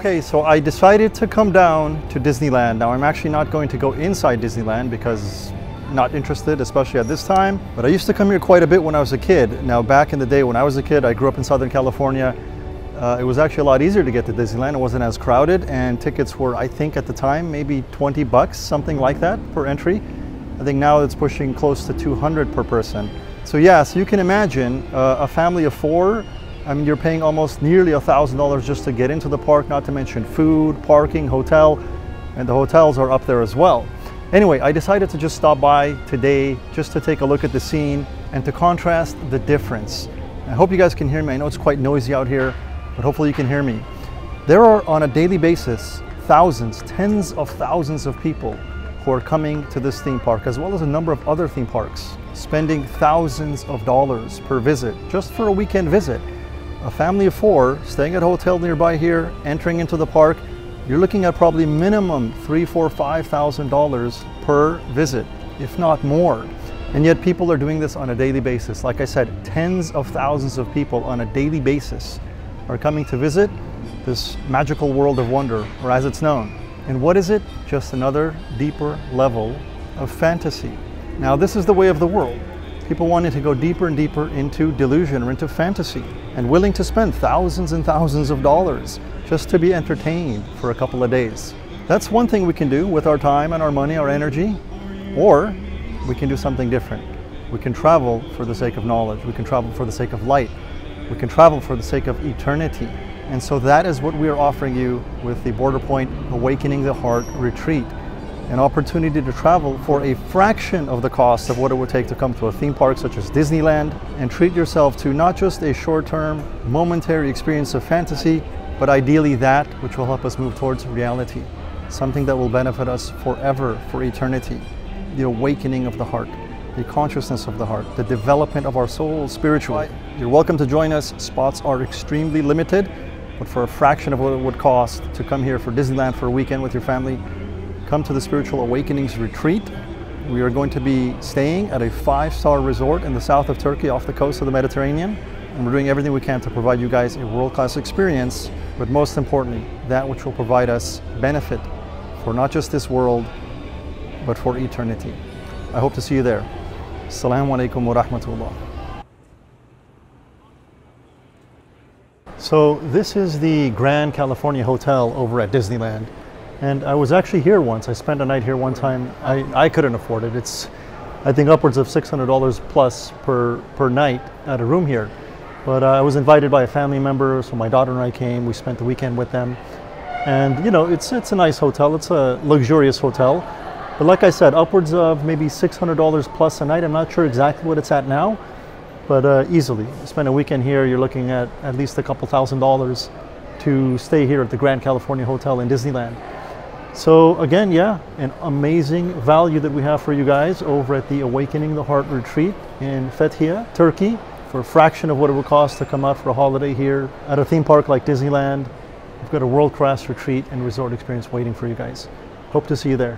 Okay, so I decided to come down to Disneyland. Now I'm actually not going to go inside Disneyland because I'm not interested, especially at this time. But I used to come here quite a bit when I was a kid. Now back in the day when I was a kid, I grew up in Southern California. It was actually a lot easier to get to Disneyland. It wasn't as crowded and tickets were, I think at the time, maybe 20 bucks, something like that per entry. I think now it's pushing close to 200 per person. So yeah, so you can imagine a family of four. I mean, you're paying almost nearly $1,000 just to get into the park, not to mention food, parking, hotel, and the hotels are up there as well. Anyway, I decided to just stop by today just to take a look at the scene and to contrast the difference. I hope you guys can hear me. I know it's quite noisy out here, but hopefully you can hear me. There are on a daily basis thousands, tens of thousands of people who are coming to this theme park, as well as a number of other theme parks, spending thousands of dollars per visit just for a weekend visit. A family of four staying at a hotel nearby here, entering into the park, you're looking at probably minimum $3,000, $4,000, $5,000 per visit, if not more. And yet people are doing this on a daily basis. Like I said, tens of thousands of people on a daily basis are coming to visit this magical world of wonder, or as it's known. And what is it? Just another deeper level of fantasy. Now this is the way of the world. People wanting to go deeper and deeper into delusion or into fantasy and willing to spend thousands and thousands of dollars just to be entertained for a couple of days. That's one thing we can do with our time and our money, our energy, or we can do something different. We can travel for the sake of knowledge. We can travel for the sake of light. We can travel for the sake of eternity. And so that is what we are offering you with the Border Point Awakening the Heart Retreat. An opportunity to travel for a fraction of the cost of what it would take to come to a theme park such as Disneyland and treat yourself to not just a short-term, momentary experience of fantasy, but ideally that which will help us move towards reality, something that will benefit us forever, for eternity. The awakening of the heart, the consciousness of the heart, the development of our soul spiritually. You're welcome to join us. Spots are extremely limited, but for a fraction of what it would cost to come here for Disneyland for a weekend with your family, come to the Spiritual Awakenings Retreat. We are going to be staying at a 5-star resort in the south of Turkey off the coast of the Mediterranean. And we're doing everything we can to provide you guys a world-class experience, but most importantly, that which will provide us benefit for not just this world, but for eternity. I hope to see you there. Assalamu alaikum wa rahmatullah. So this is the Grand California Hotel over at Disneyland. And I was actually here once. I spent a night here one time. I couldn't afford it. It's, I think, upwards of $600 plus per night at a room here. But I was invited by a family member, so my daughter and I came. We spent the weekend with them. And you know, it's a nice hotel. It's a luxurious hotel. But like I said, upwards of maybe $600 plus a night. I'm not sure exactly what it's at now, but easily. Spend a weekend here, you're looking at least a couple $1,000s to stay here at the Grand California Hotel in Disneyland. So again, yeah, an amazing value that we have for you guys over at the Awakening the Heart Retreat in Fethiye, Turkey, for a fraction of what it would cost to come out for a holiday here at a theme park like Disneyland. We've got a world-class retreat and resort experience waiting for you guys. Hope to see you there.